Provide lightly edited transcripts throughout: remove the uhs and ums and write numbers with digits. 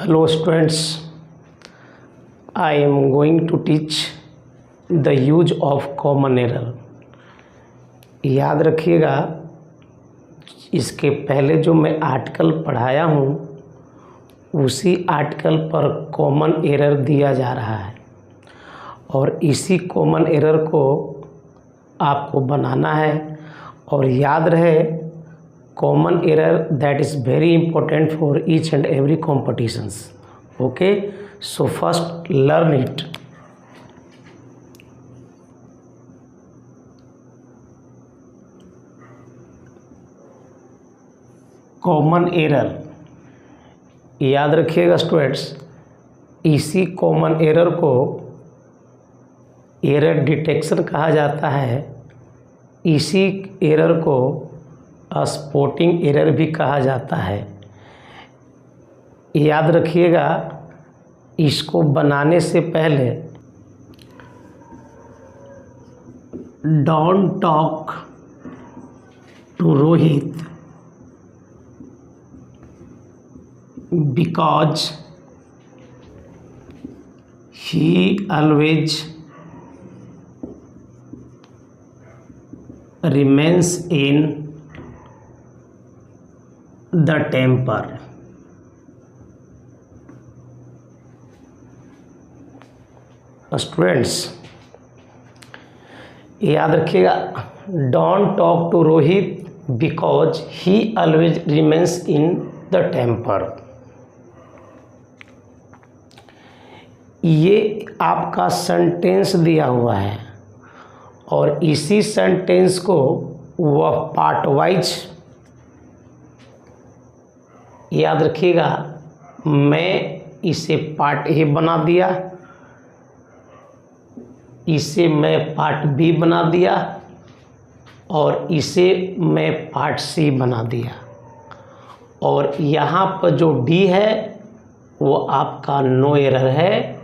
Hello students, I am going to teach the use of common error। याद रखिएगा, इसके पहले जो मैं आर्टिकल पढ़ाया हूँ उसी आर्टिकल पर कॉमन एरर दिया जा रहा है और इसी कॉमन एरर को आपको बनाना है। और याद रहे, common error that is very important for each and every competitions। Okay, so first learn it। Common error, याद रखिएगा स्टूडेंट्स, इसी कॉमन एरर को एरर डिटेक्शन कहा जाता है। इसी एरर को स्पॉटिंग एरर भी कहा जाता है। याद रखिएगा, इसको बनाने से पहले don't talk to Rohit because he always remains in the temper। Students याद रखिएगा, don't talk to Rohit because he always remains in the temper. ये आपका सेंटेंस दिया हुआ है और इसी सेंटेंस को वह पार्ट वाइज याद रखिएगा। मैं इसे पार्ट ए बना दिया, इसे मैं पार्ट बी बना दिया और इसे मैं पार्ट सी बना दिया। और यहाँ पर जो डी है वो आपका नो एरर है,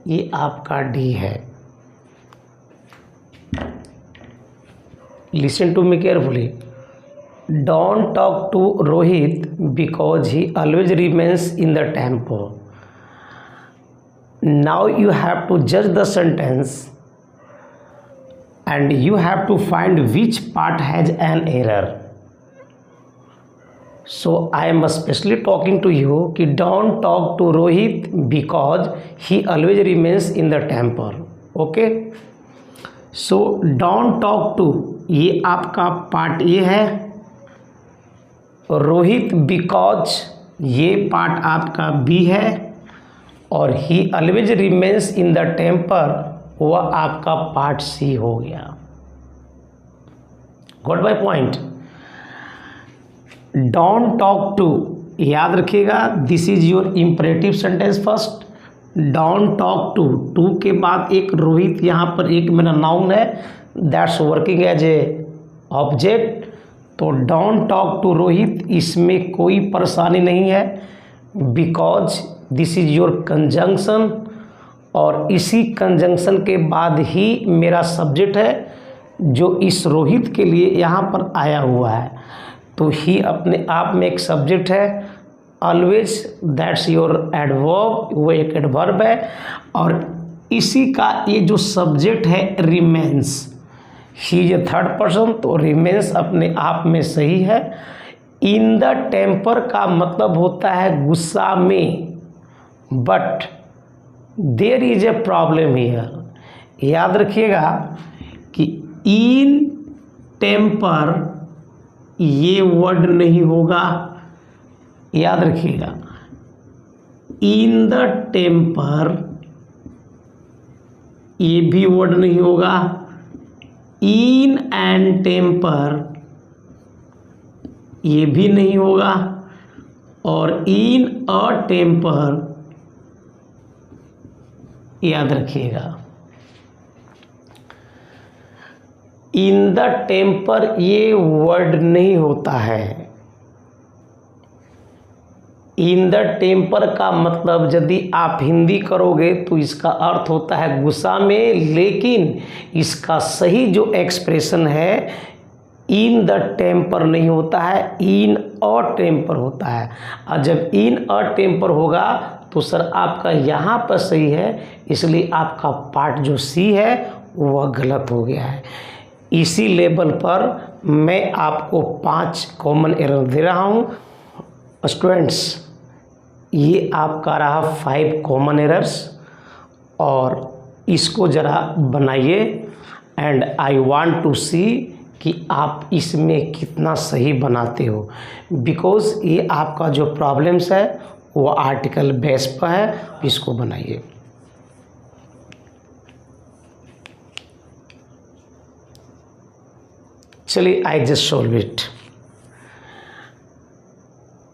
ये आपका डी है। Listen to me carefully। Don't talk to Rohit because he always remains in the tempo। Now you have to judge the sentence and you have to find which part has an error। So I am especially talking to you कि don't talk to Rohit because he always remains in the temper। Okay, so don't talk to, ये आपका part A है। Rohit because ये part आपका B है और he always remains in the temper वह आपका पार्ट सी हो गया। Got my point. Don't talk to, याद रखिएगा, this is your imperative sentence first. Don't talk to के बाद एक रोहित, यहाँ पर एक मेरा नाउन है that's working as a object. तो डोंट टॉक टू रोहित, इसमें कोई परेशानी नहीं है because this is your conjunction और इसी कंजंक्शन के बाद ही मेरा सब्जेक्ट है जो इस रोहित के लिए यहाँ पर आया हुआ है। तो ही अपने आप में एक सब्जेक्ट है। ऑलवेज दैट्स योर एडवर्ब, वो एक एडवर्ब है और इसी का ये जो सब्जेक्ट है remains, he is a third person, तो रिमेन्स अपने आप में सही है। इन द टेम्पर का मतलब होता है गुस्सा में, but there is a problem here. याद रखिएगा कि इन टेम्पर ये वर्ड नहीं होगा। याद रखिएगा, इन द टेम्पर ये भी वर्ड नहीं होगा। इन एंड टेम्पर ये भी नहीं होगा और इन अ टेम्पर याद रखिएगा। इन द टेम्पर ये वर्ड नहीं होता है। इन द टेम्पर का मतलब यदि आप हिंदी करोगे तो इसका अर्थ होता है गुस्सा में, लेकिन इसका सही जो एक्सप्रेशन है इन द टेम्पर नहीं होता है, इन अ टेम्पर होता है। और जब इन अ टेम्पर होगा तो सर आपका यहाँ पर सही है, इसलिए आपका पार्ट जो सी है वह गलत हो गया है। इसी लेवल पर मैं आपको 5 कॉमन एरर दे रहा हूँ स्टूडेंट्स। ये आपका रहा 5 कॉमन एरर्स, और इसको ज़रा बनाइए एंड आई वांट टू सी कि आप इसमें कितना सही बनाते हो, बिकॉज़ ये आपका जो प्रॉब्लम्स है वो आर्टिकल बेस पर है। इसको बनाइए। चलिए I just solve it.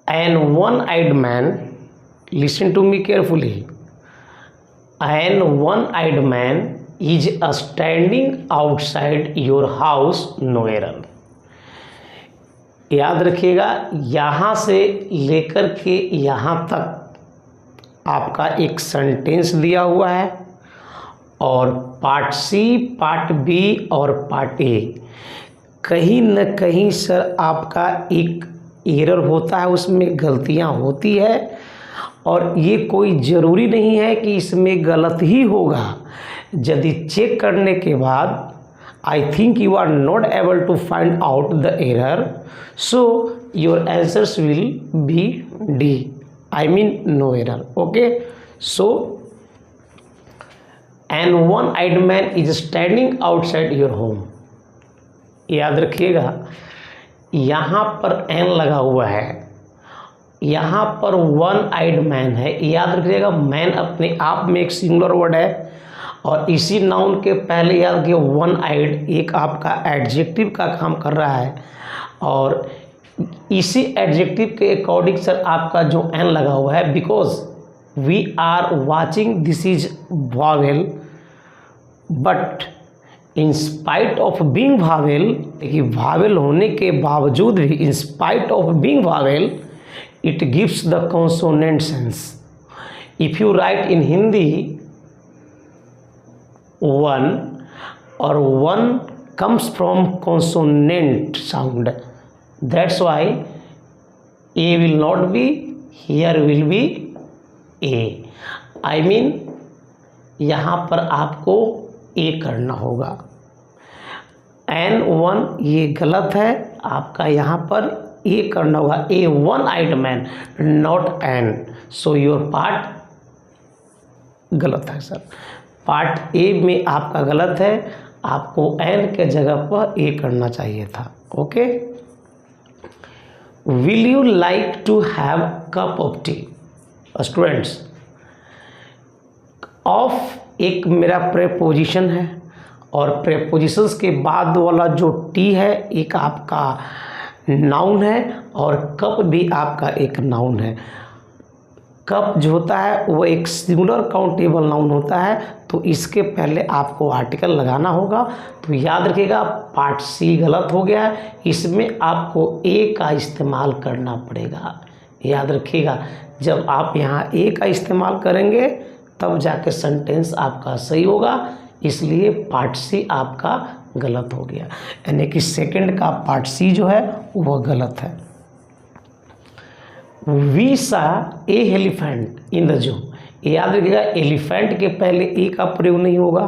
An one eyed man, listen to me carefully, an one eyed man is standing outside your house, no error। याद रखिएगा, यहाँ से लेकर के यहाँ तक आपका एक सेंटेंस दिया हुआ है, और पार्ट सी, पार्ट बी और पार्ट ए कहीं न कहीं सर आपका एक एरर होता है, उसमें गलतियाँ होती है, और ये कोई ज़रूरी नहीं है कि इसमें गलत ही होगा। यदि चेक करने के बाद I think you are not able to find out the error, so your answers will be D, I mean no error. Okay, so an one eyed man is standing outside your home. याद रखिएगा, यहाँ पर N लगा हुआ है, यहाँ पर one eyed man है। याद रखिएगा, मैन अपने आप में एक सिंगुलर वर्ड है, और इसी नाउन के पहले याद रखिए वन आइड एक आपका एडजेक्टिव का काम कर रहा है, और इसी एडजेक्टिव के अकॉर्डिंग सर आपका जो एन लगा हुआ है, because we are watching this is vowel, but in spite of being vowel, देखिए वावेल होने के बावजूद भी in spite of being vowel it gives the consonant sense. If you write in Hindi one, or one comes from consonant sound, that's why a will not be, here will be a, I mean यहाँ पर आपको a करना होगा। N1 ये गलत है, आपका यहाँ पर ए करना होगा, a one eyed man, not an, so your part गलत है सर। पार्ट ए में आपका गलत है, आपको एन के जगह पर ए करना चाहिए था। Okay, will you like to have cup of tea. Students, of एक मेरा प्रेपोजिशन है, और प्रेपोजिशंस के बाद वाला जो टी है एक आपका नाउन है, और कप भी आपका एक नाउन है। कप जो होता है वो एक सिंगुलर काउंटेबल नाउन होता है, तो इसके पहले आपको आर्टिकल लगाना होगा। तो याद रखिएगा, पार्ट सी गलत हो गया है, इसमें आपको ए का इस्तेमाल करना पड़ेगा। याद रखिएगा, जब आप यहाँ ए का इस्तेमाल करेंगे तब जाके सेंटेंस आपका सही होगा, इसलिए पार्ट सी आपका गलत हो गया, यानी कि सेकंड का पार्ट सी जो है वह गलत है। We saw A elephant in the zoo. याद रखिएगा, एलिफेंट के पहले ए का प्रयोग नहीं होगा,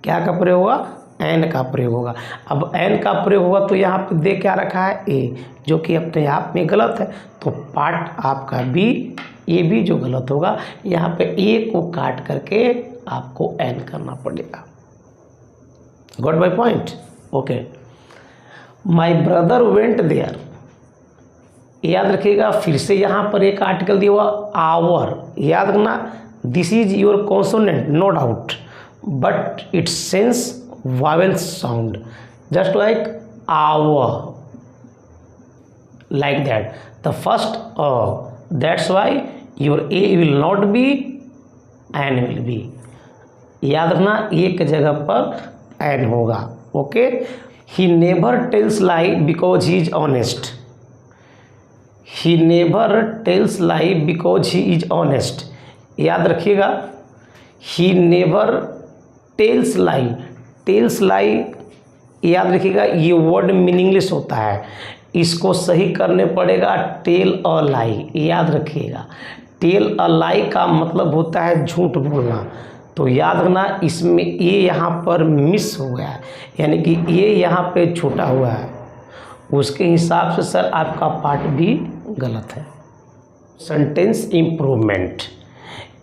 क्या का प्रयोग होगा, एन का प्रयोग होगा। अब एन का प्रयोग होगा तो यहाँ पे दे क्या रखा है, ए, जो कि अपने आप में गलत है। तो पार्ट आपका बी, ए भी जो गलत होगा, यहाँ पे ए को काट करके आपको एन करना पड़ेगा। Got my point? Okay, my brother went there. याद रखिएगा, फिर से यहाँ पर एक आर्टिकल दिया हुआ आवर। याद रखना, this is your consonant no doubt, but it's sense vowel sound, just like hour, like that, the first that's why your a will not be, n will be। याद रखना, एक जगह पर n होगा। Okay, he never tells lie because he is honest। he never tells lie because he is honest। याद रखिएगा, he never tells lie, tells lie याद रखिएगा ये वर्ड मीनिंगलेस होता है, इसको सही करने पड़ेगा टेल अ लाई। याद रखिएगा टेल अ लाई का मतलब होता है झूठ बोलना। तो याद रखना इसमें ये यहाँ पर मिस हो गया है, यानी कि ये यहाँ पे छूटा हुआ है, उसके हिसाब से सर आपका पार्ट भी गलत है। सेंटेंस इम्प्रूवमेंट,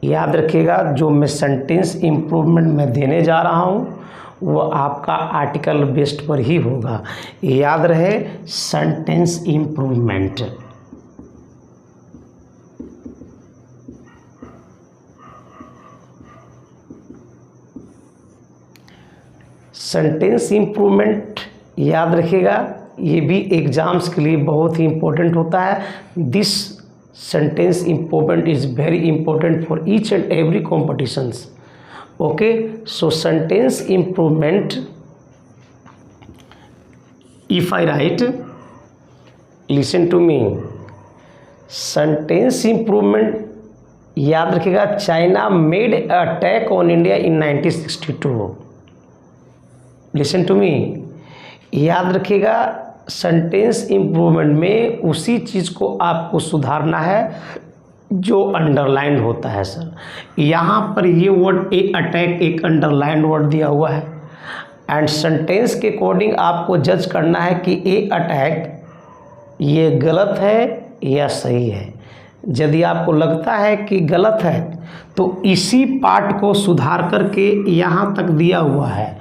याद रखिएगा जो मैं सेंटेंस इम्प्रूवमेंट में देने जा रहा हूँ वो आपका आर्टिकल बेस्ड पर ही होगा। याद रहे सेंटेंस इम्प्रूवमेंट। सेंटेंस इम्प्रूवमेंट याद रखिएगा ये भी एग्जाम्स के लिए बहुत ही इम्पोर्टेंट होता है। This sentence improvement is very important for each and every competitions. Okay, so sentence improvement, if I write, listen to me, sentence improvement याद रखिएगा China made attack on India in 1962। Listen to me, याद रखिएगा sentence improvement में उसी चीज़ को आपको सुधारना है जो अंडरलाइन होता है। सर यहाँ पर ये वर्ड ए अटैक एक अंडरलाइन वर्ड दिया हुआ है एंड सेंटेंस के अकॉर्डिंग आपको जज करना है कि ए अटैक ये गलत है या सही है। यदि आपको लगता है कि गलत है तो इसी पार्ट को सुधार करके यहाँ तक दिया हुआ है।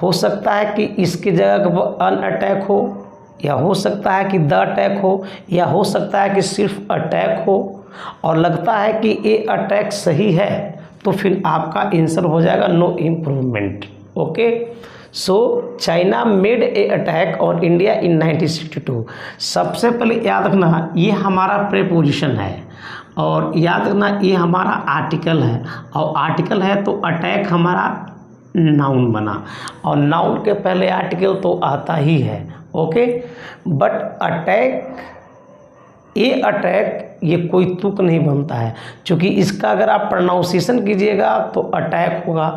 हो सकता है कि इसकी जगह अन अटैक हो, या हो सकता है कि द अटैक हो, या हो सकता है कि सिर्फ अटैक हो, और लगता है कि ए अटैक सही है तो फिर आपका आंसर हो जाएगा no improvement. Okay, so China made a attack on India in 1962। सबसे पहले याद रखना ये हमारा प्रेपोजिशन है, और याद रखना ये हमारा आर्टिकल है, और आर्टिकल है तो अटैक हमारा नाउन बना, और नाउन के पहले आर्टिकल तो आता ही है। Okay, but attack, A attack ये कोई तुक नहीं बनता है, क्योंकि इसका अगर आप प्रोनाउंसिएशन कीजिएगा तो अटैक होगा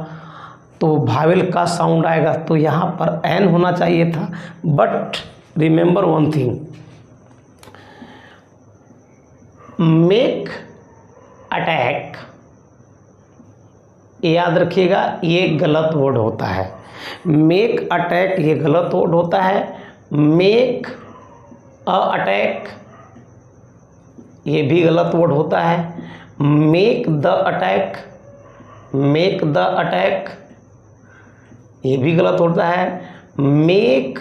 तो भावेल का साउंड आएगा, तो यहाँ पर एन होना चाहिए था। But remember one thing, make attack याद रखिएगा ये गलत वर्ड होता है। मेक अटैक ये गलत वर्ड होता है। मेक अ अटैक ये भी गलत वर्ड होता है। Make the attack, make the attack ये भी गलत होता है। मेक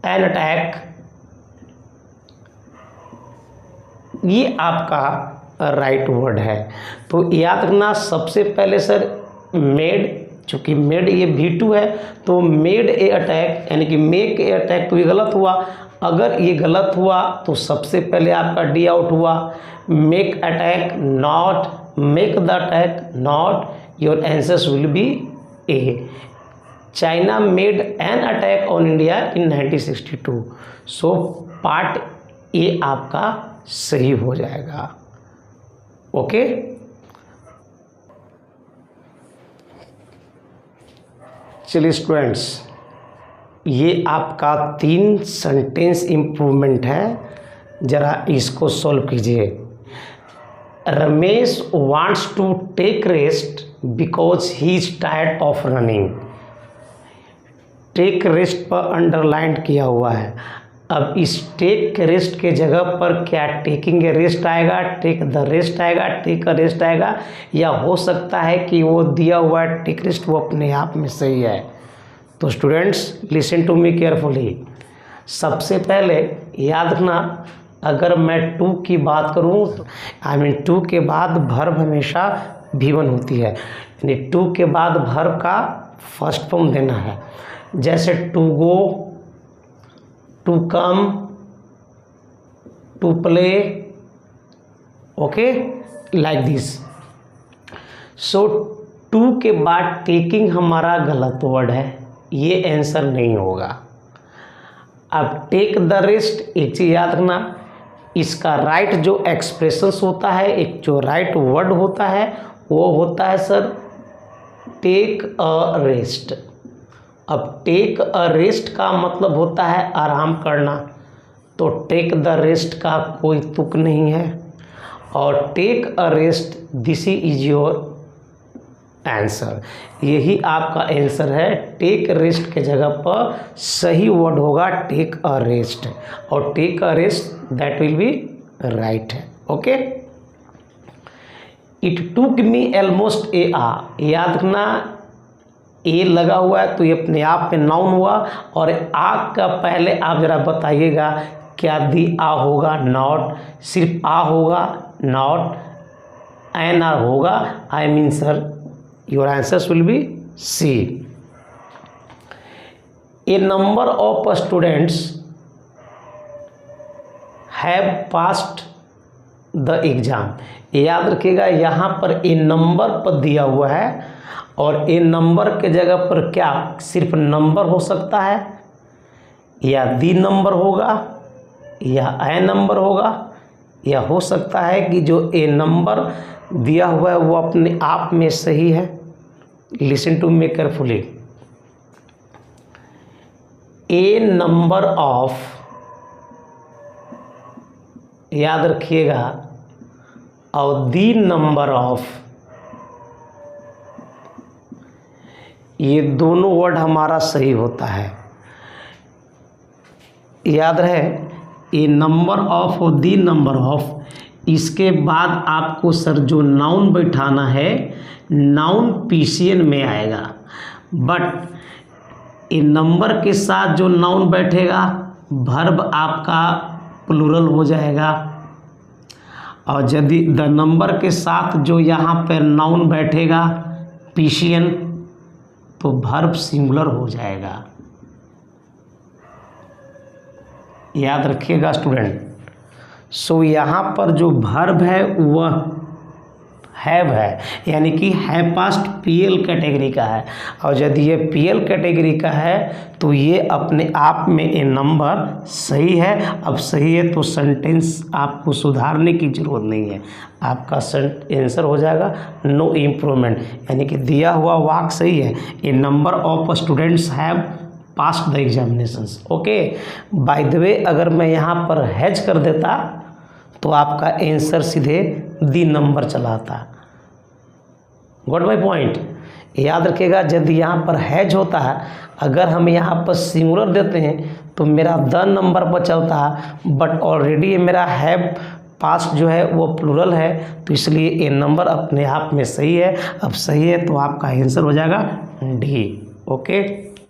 एन अटैक ये आपका राइट वर्ड है। तो याद रखना सबसे पहले सर मेड, चूँकि मेड ये V2 है तो मेड ए अटैक यानी कि मेक ए अटैक तो ये गलत हुआ। अगर ये गलत हुआ तो सबसे पहले आपका डी आउट हुआ। Make attack not, make the attack not, your answers will B A. China made an attack on India in 1962। So part A आपका सही हो जाएगा। ओके, चलिए स्टूडेंट्स, ये आपका 3 सेंटेंस इम्प्रूवमेंट है, ज़रा इसको सॉल्व कीजिए। Ramesh wants to take rest because he is tired of running. Take rest पर अंडरलाइन किया हुआ है। अब इस टेक रेस्ट के जगह पर क्या टेकिंग ए रेस्ट आएगा, टेक द रेस्ट आएगा, टेक अ रेस्ट आएगा, या हो सकता है कि वो दिया हुआ टेक रेस्ट वो अपने आप में सही है। तो students listen to me carefully. सबसे पहले याद रखना, अगर मैं टू की बात करूं तो टू के बाद वर्ब हमेशा V1 होती है, यानी टू के बाद वर्ब का फर्स्ट फॉर्म देना है। जैसे to go, to come, to play, okay, like this. So to के बाद टेकिंग हमारा गलत वर्ड है, ये आंसर नहीं होगा। अब टेक द रेस्ट, एक चीज़ याद रखना, इसका राइट जो एक्सप्रेशंस होता है, एक जो राइट वर्ड होता है वो होता है सर टेक अ रेस्ट। अब टेक अ रेस्ट का मतलब होता है आराम करना, तो टेक द रेस्ट का कोई तुक नहीं है, और take a rest this is your answer, यही आपका आंसर है। टेक रेस्ट के जगह पर सही वर्ड होगा टेक अ रेस्ट, और take a rest that will be right है। Okay, it took me almost a ah, याद रखना ए लगा हुआ है तो ये अपने आप में नाउन हुआ, और आ का पहले आप जरा बताइएगा क्या दी आ होगा, नॉट, सिर्फ आ होगा, नॉट, एन आर होगा, I mean sir your answers will be C. A number of students have passed the exam, याद रखिएगा यहाँ पर ए नंबर पर दिया हुआ है, और ए नंबर के जगह पर क्या सिर्फ नंबर हो सकता है, या दी नंबर होगा, या ए नंबर होगा, या हो सकता है कि जो ए नंबर दिया हुआ है वो अपने आप में सही है। Listen to me carefully, a number of, याद रखिएगा, और दी नंबर ऑफ, ये दोनों वर्ड हमारा सही होता है। याद रहे, ए नंबर ऑफ और दी नंबर ऑफ, इसके बाद आपको सर जो नाउन बैठाना है, नाउन पीसीएन में आएगा, बट ए नंबर के साथ जो नाउन बैठेगा वर्ब आपका प्लूरल हो जाएगा, और यदि द नंबर के साथ जो यहाँ पर नाउन बैठेगा पीसीएन तो वर्ब सिंगुलर हो जाएगा। याद रखिएगा स्टूडेंट। सो यहाँ पर जो वर्ब है वह हैव है, यानी कि हैव पास्ट पीएल कैटेगरी का है, और यदि ये पीएल कैटेगरी का है तो ये अपने आप में ए नंबर सही है। अब सही है तो सेंटेंस आपको सुधारने की ज़रूरत नहीं है, आपका आंसर हो जाएगा नो इम्प्रूवमेंट, यानी कि दिया हुआ वाक्य सही है। A number of students have passed the examinations. Okay, by the way अगर मैं यहाँ पर हैज कर देता तो आपका आंसर सीधे दी नंबर चलाता। Got my point. याद रखिएगा, यदि यहाँ पर हैज होता है, अगर हम यहाँ पर सिंगुलर देते हैं तो मेरा द नंबर पर चलता है, बट ऑलरेडी मेरा हैव पास्ट जो है वो प्लूरल है, तो इसलिए ए नंबर अपने आप में सही है। अब सही है तो आपका आंसर हो जाएगा डी। ओके।